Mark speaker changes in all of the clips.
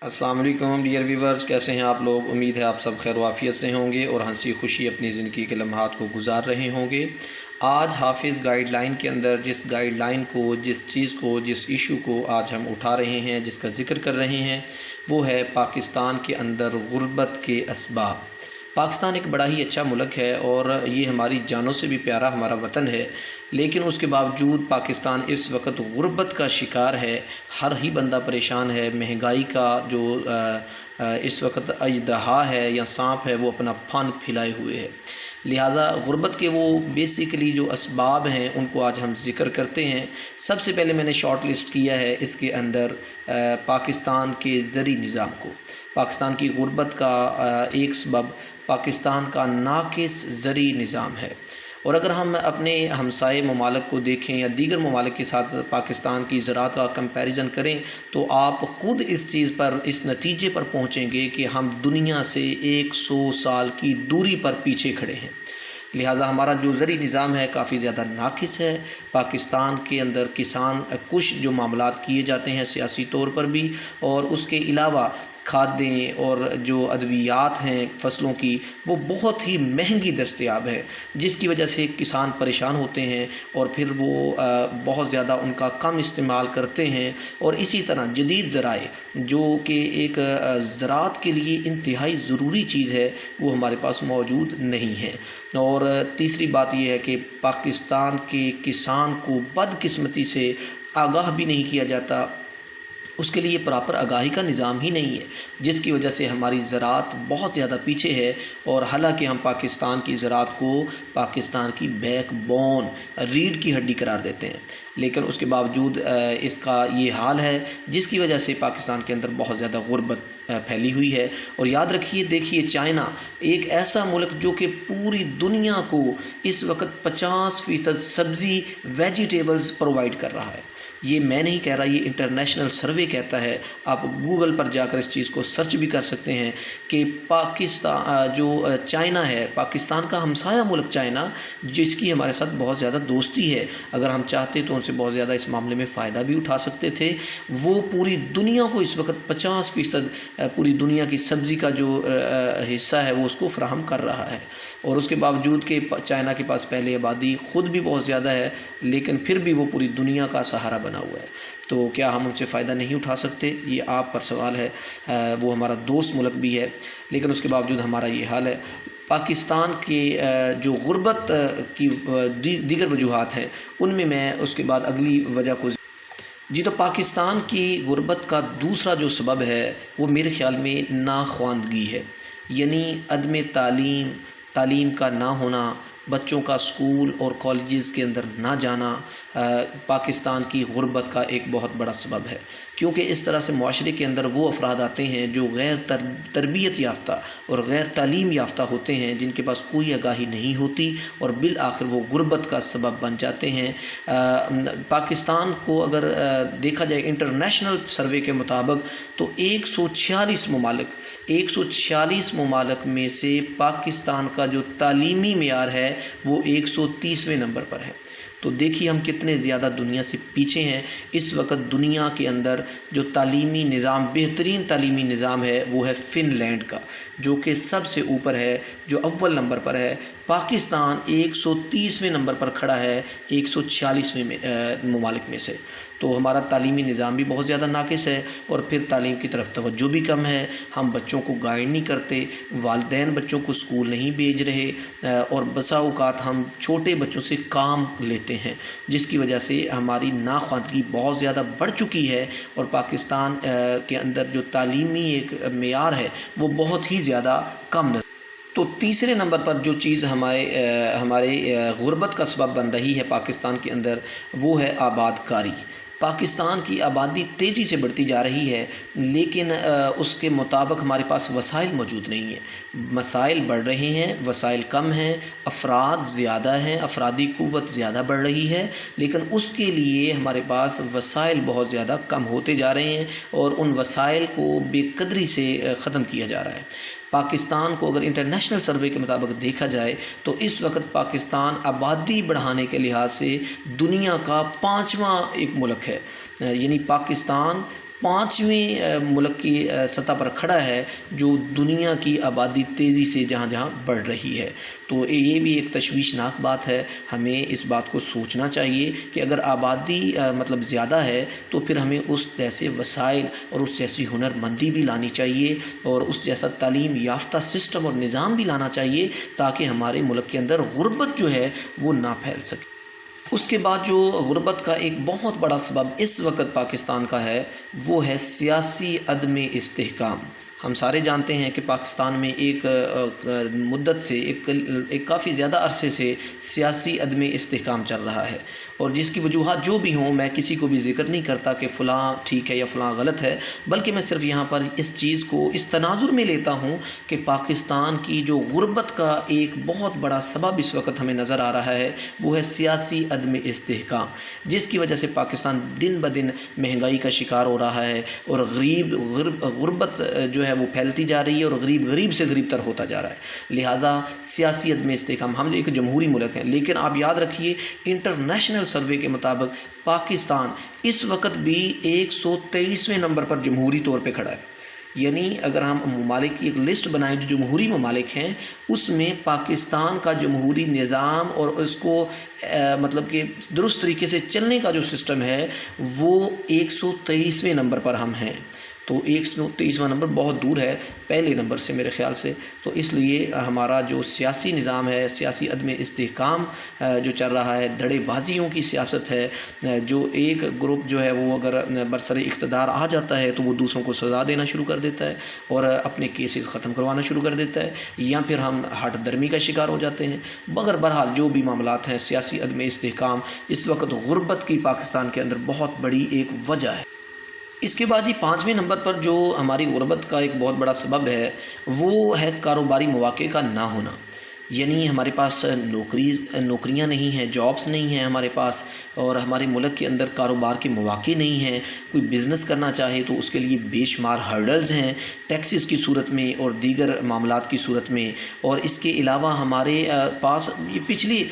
Speaker 1: السلام علیکم dear viewers, کیسے ہیں آپ لوگ؟ امید ہے آپ سب خیر و عافیت سے ہوں گے اور ہنسی خوشی اپنی زندگی کے لمحات کو گزار رہے ہوں گے۔ آج حافظ گائیڈ لائن کے اندر جس گائیڈ لائن کو، جس چیز کو، جس ایشو کو آج ہم اٹھا رہے ہیں، جس کا ذکر کر رہے ہیں، وہ ہے پاکستان کے اندر غربت کے اسباب۔ پاکستان ایک بڑا ہی اچھا ملک ہے اور یہ ہماری جانوں سے بھی پیارا ہمارا وطن ہے، لیکن اس کے باوجود پاکستان اس وقت غربت کا شکار ہے۔ ہر ہی بندہ پریشان ہے۔ مہنگائی کا جو اس وقت اژدہا ہے یا سانپ ہے، وہ اپنا پھن پھیلائے ہوئے ہے۔ لہٰذا غربت کے وہ بیسیکلی جو اسباب ہیں ان کو آج ہم ذکر کرتے ہیں۔ سب سے پہلے میں نے شارٹ لسٹ کیا ہے اس کے اندر پاکستان کے زرعی نظام کو۔ پاکستان کی غربت کا ایک سبب پاکستان کا ناقص زرعی نظام ہے، اور اگر ہم اپنے ہمسائے ممالک کو دیکھیں یا دیگر ممالک کے ساتھ پاکستان کی زراعت کا کمپیریزن کریں تو آپ خود اس چیز پر، اس نتیجے پر پہنچیں گے کہ ہم دنیا سے 100 سال کی دوری پر پیچھے کھڑے ہیں۔ لہٰذا ہمارا جو زرعی نظام ہے کافی زیادہ ناقص ہے۔ پاکستان کے اندر کسان کش جو معاملات کیے جاتے ہیں سیاسی طور پر بھی، اور اس کے علاوہ کھادیں اور جو ادویات ہیں فصلوں کی، وہ بہت ہی مہنگی دستیاب ہے، جس کی وجہ سے کسان پریشان ہوتے ہیں اور پھر وہ بہت زیادہ ان کا کم استعمال کرتے ہیں۔ اور اسی طرح جدید ذرائع جو کہ ایک زراعت کے لیے انتہائی ضروری چیز ہے، وہ ہمارے پاس موجود نہیں ہے۔ اور تیسری بات یہ ہے کہ پاکستان کے کسان کو بدقسمتی سے آگاہ بھی نہیں کیا جاتا، اس کے لیے پراپر آگاہی کا نظام ہی نہیں ہے، جس کی وجہ سے ہماری زراعت بہت زیادہ پیچھے ہے۔ اور حالانکہ ہم پاکستان کی زراعت کو پاکستان کی بیک بون، ریڑھ کی ہڈی قرار دیتے ہیں، لیکن اس کے باوجود اس کا یہ حال ہے، جس کی وجہ سے پاکستان کے اندر بہت زیادہ غربت پھیلی ہوئی ہے۔ اور یاد رکھیے، دیکھیے، چائنا ایک ایسا ملک جو کہ پوری دنیا کو اس وقت 50% سبزی ویجیٹیبلز پرووائڈ کر رہا ہے۔ یہ میں نہیں کہہ رہا، یہ انٹرنیشنل سروے کہتا ہے۔ آپ گوگل پر جا کر اس چیز کو سرچ بھی کر سکتے ہیں کہ پاکستان جو چائنا ہے، پاکستان کا ہمسایہ ملک چائنا، جس کی ہمارے ساتھ بہت زیادہ دوستی ہے، اگر ہم چاہتے تو ان سے بہت زیادہ اس معاملے میں فائدہ بھی اٹھا سکتے تھے۔ وہ پوری دنیا کو اس وقت 50% پوری دنیا کی سبزی کا جو حصہ ہے وہ اس کو فراہم کر رہا ہے، اور اس کے باوجود کہ چائنا کے پاس پہلے آبادی خود بھی بہت زیادہ ہے، لیکن پھر بھی وہ پوری دنیا کا سہارا بنا ہوا ہے۔ تو کیا ہم ان سے فائدہ نہیں اٹھا سکتے؟ یہ آپ پر سوال ہے۔ وہ ہمارا دوست ملک بھی ہے، لیکن اس کے باوجود ہمارا یہ حال ہے۔ پاکستان کے جو غربت کی دیگر وجوہات ہیں، ان میں اس کے بعد اگلی وجہ کو تو پاکستان کی غربت کا دوسرا جو سبب ہے وہ میرے خیال میں ناخواندگی ہے، یعنی عدم تعلیم کا نہ ہونا، بچوں کا اسکول اور کالجز کے اندر نہ جانا پاکستان کی غربت کا ایک بہت بڑا سبب ہے، کیونکہ اس طرح سے معاشرے کے اندر وہ افراد آتے ہیں جو غیر تربیت یافتہ اور غیر تعلیم یافتہ ہوتے ہیں، جن کے پاس کوئی آگاہی نہیں ہوتی، اور بالآخر وہ غربت کا سبب بن جاتے ہیں۔ پاکستان کو اگر دیکھا جائے انٹرنیشنل سروے کے مطابق تو 146 ممالک میں سے پاکستان کا جو تعلیمی معیار ہے وہ 130ویں نمبر پر ہے۔ تو دیکھیے ہم کتنے زیادہ دنیا سے پیچھے ہیں۔ اس وقت دنیا کے اندر جو تعلیمی نظام، بہترین تعلیمی نظام ہے وہ ہے فن لینڈ کا، جو کہ سب سے اوپر ہے، جو اول نمبر پر ہے۔ پاکستان 130ویں نمبر پر کھڑا ہے 146ویں ممالک میں سے۔ تو ہمارا تعلیمی نظام بھی بہت زیادہ ناقص ہے، اور پھر تعلیم کی طرف توجہ بھی کم ہے۔ ہم بچوں کو گائیڈ نہیں کرتے، والدین بچوں کو اسکول نہیں بھیج رہے، اور بسا اوقات ہم چھوٹے بچوں سے کام لیتے ہیں، جس کی وجہ سے ہماری ناخواندگی بہت زیادہ بڑھ چکی ہے، اور پاکستان کے اندر جو تعلیمی ایک معیار ہے وہ بہت ہی زیادہ کم نظر۔ تو تیسرے نمبر پر جو چیز ہمارے غربت کا سبب بن رہی ہے پاکستان کے اندر، وہ ہے آباد کاری۔ پاکستان کی آبادی تیزی سے بڑھتی جا رہی ہے، لیکن اس کے مطابق ہمارے پاس وسائل موجود نہیں ہیں۔ مسائل بڑھ رہے ہیں، وسائل کم ہیں، افراد زیادہ ہیں، افرادی قوت زیادہ بڑھ رہی ہے، لیکن اس کے لیے ہمارے پاس وسائل بہت زیادہ کم ہوتے جا رہے ہیں، اور ان وسائل کو بے قدری سے ختم کیا جا رہا ہے۔ پاکستان کو اگر انٹرنیشنل سروے کے مطابق دیکھا جائے تو اس وقت پاکستان آبادی بڑھانے کے لحاظ سے دنیا کا 5واں ایک ملک ہے، یعنی پاکستان 5ویں ملک کی سطح پر کھڑا ہے جو دنیا کی آبادی تیزی سے جہاں جہاں بڑھ رہی ہے۔ تو یہ بھی ایک تشویشناک بات ہے، ہمیں اس بات کو سوچنا چاہیے کہ اگر آبادی مطلب زیادہ ہے تو پھر ہمیں اس جیسے وسائل اور اس جیسی ہنر مندی بھی لانی چاہیے اور اس جیسا تعلیم یافتہ سسٹم اور نظام بھی لانا چاہیے تاکہ ہمارے ملک کے اندر غربت جو ہے وہ نہ پھیل سکے۔ اس کے بعد جو غربت کا ایک بہت بڑا سبب اس وقت پاکستان کا ہے وہ ہے سیاسی عدم استحکام۔ ہم سارے جانتے ہیں کہ پاکستان میں ایک مدت سے ایک کافی زیادہ عرصے سے سیاسی عدم استحکام چل رہا ہے، اور جس کی وجوہات جو بھی ہوں میں کسی کو بھی ذکر نہیں کرتا کہ فلاں ٹھیک ہے یا فلاں غلط ہے، بلکہ میں صرف یہاں پر اس چیز کو اس تناظر میں لیتا ہوں کہ پاکستان کی جو غربت کا ایک بہت بڑا سبب اس وقت ہمیں نظر آ رہا ہے وہ ہے سیاسی عدم استحکام، جس کی وجہ سے پاکستان دن بدن مہنگائی کا شکار ہو رہا ہے اور غربت جو ہے وہ پھیلتی جا رہی ہے اور غریب سے غریب تر ہوتا جا رہا ہے۔ لہٰذا سیاسی عدم استحکام، ہم ایک جمہوری ملک ہیں لیکن آپ یاد رکھیے انٹرنیشنل سروے کے مطابق پاکستان اس وقت بھی 123ویں نمبر پر جمہوری طور پہ کھڑا ہے۔ یعنی اگر ہم ممالک کی ایک لسٹ بنائیں جو جمہوری ممالک ہیں، اس میں پاکستان کا جمہوری نظام اور اس کو مطلب کہ درست طریقے سے چلنے کا جو سسٹم ہے وہ 123ویں نمبر پر ہم ہیں۔ تو 123واں نمبر بہت دور ہے پہلے نمبر سے میرے خیال سے، تو اس لیے ہمارا جو سیاسی نظام ہے، سیاسی عدم استحکام جو چل رہا ہے، دھڑے بازیوں کی سیاست ہے، جو ایک گروپ جو ہے وہ اگر برسر اقتدار آ جاتا ہے تو وہ دوسروں کو سزا دینا شروع کر دیتا ہے اور اپنے کیسز ختم کروانا شروع کر دیتا ہے، یا پھر ہم ہٹ درمی کا شکار ہو جاتے ہیں۔ مگر بہرحال جو بھی معاملات ہیں، سیاسی عدم استحکام اس وقت غربت کی پاکستان کے اندر بہت بڑی ایک وجہ ہے۔ اس کے بعد 5ویں نمبر پر جو ہماری غربت کا ایک بہت بڑا سبب ہے وہ ہے کاروباری مواقع کا نہ ہونا۔ یعنی ہمارے پاس نوکریاں نہیں ہیں، جابس نہیں ہیں ہمارے پاس، اور ہمارے ملک کے اندر کاروبار کے مواقع نہیں ہیں۔ کوئی بزنس کرنا چاہے تو اس کے لیے بے شمار ہرڈلز ہیں، ٹیکسز کی صورت میں اور دیگر معاملات کی صورت میں۔ اور اس کے علاوہ ہمارے پاس یہ پچھلے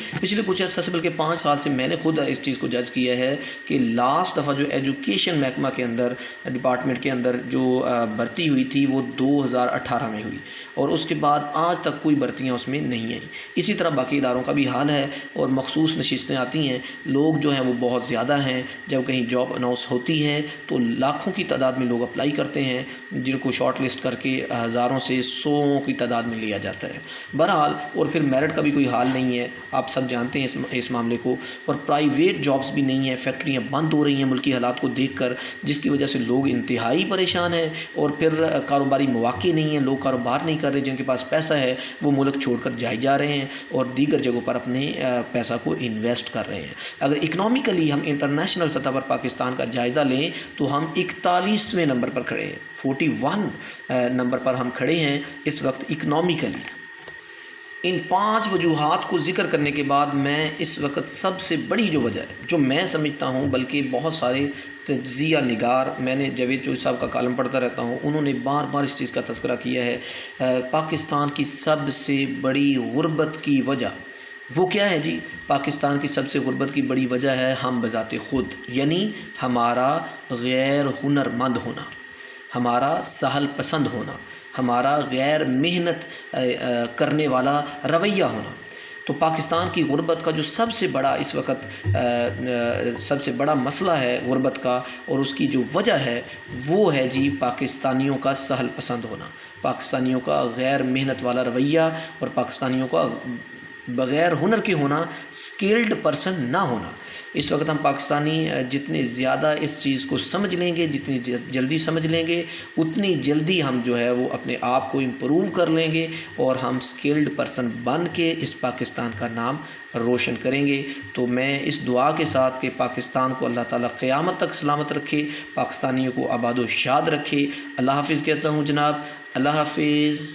Speaker 1: کچھ عرصہ سے بلکہ 5 سال سے میں نے خود اس چیز کو جج کیا ہے کہ لاسٹ دفعہ جو ایجوکیشن محکمہ کے اندر ڈپارٹمنٹ کے اندر جو بھرتی ہوئی تھی وہ 2018 میں ہوئی، اور اس کے بعد آج تک کوئی بھرتیاں اس میں نہیں آئیں۔ اسی طرح باقی اداروں کا بھی حال ہے، اور مخصوص نشستیں آتی ہیں، لوگ جو ہیں وہ بہت زیادہ ہیں، جب کہیں جاب اناؤنس ہوتی ہے تو لاکھوں کی تعداد میں لوگ اپلائی کرتے ہیں، جن کو شارٹ لسٹ کر کے ہزاروں سے 100 کی تعداد میں لیا جاتا ہے۔ بہرحال اور پھر میرٹ کا بھی کوئی حال نہیں ہے، آپ سب جانتے ہیں اس معاملے کو، اور پرائیویٹ جابس بھی نہیں ہیں، فیکٹریاں بند ہو رہی ہیں ملکی حالات کو دیکھ کر، جس کی وجہ سے لوگ انتہائی پریشان ہیں، اور پھر کاروباری مواقع نہیں ہیں، لوگ کاروبار نہیں کر رہے، جن کے پاس پیسہ ہے وہ ملک چھوڑ کر جا رہے ہیں اور دیگر جگہوں پر اپنے پیسہ کو انویسٹ کر رہے ہیں۔ اگر اکنامیکلی ہم انٹرنیشنل سطح پر پاکستان کا جائزہ لیں تو ہم 41ویں نمبر پر کھڑے ہیں، 41 نمبر پر ہم کھڑے ہیں اس وقت اکنامیکلی۔ ان 5 وجوہات کو ذکر کرنے کے بعد میں اس وقت سب سے بڑی جو وجہ ہے جو میں سمجھتا ہوں، بلکہ بہت سارے تجزیہ نگار، میں نے جاوید چوہدری صاحب کا کالم پڑھتا رہتا ہوں، انہوں نے بار بار اس چیز کا تذکرہ کیا ہے، پاکستان کی سب سے بڑی غربت کی وجہ وہ کیا ہے جی؟ پاکستان کی سب سے غربت کی بڑی وجہ ہے ہم بذات خود، یعنی ہمارا غیر ہنر مند ہونا، ہمارا سہل پسند ہونا، ہمارا غیر محنت کرنے والا رویہ ہونا۔ تو پاکستان کی غربت کا جو سب سے بڑا اس وقت سب سے بڑا مسئلہ ہے غربت کا، اور اس کی جو وجہ ہے وہ ہے جی پاکستانیوں کا سہل پسند ہونا، پاکستانیوں کا غیر محنت والا رویہ، اور پاکستانیوں کا بغیر ہنر کے ہونا، اسکلڈ پرسن نہ ہونا۔ اس وقت ہم پاکستانی جتنے زیادہ اس چیز کو سمجھ لیں گے، جتنی جلدی سمجھ لیں گے، اتنی جلدی ہم جو ہے وہ اپنے آپ کو امپروو کر لیں گے، اور ہم اسکلڈ پرسن بن کے اس پاکستان کا نام روشن کریں گے۔ تو میں اس دعا کے ساتھ کہ پاکستان کو اللہ تعالیٰ قیامت تک سلامت رکھے، پاکستانیوں کو آباد و شاد رکھے، اللہ حافظ کہتا ہوں جناب، اللہ حافظ۔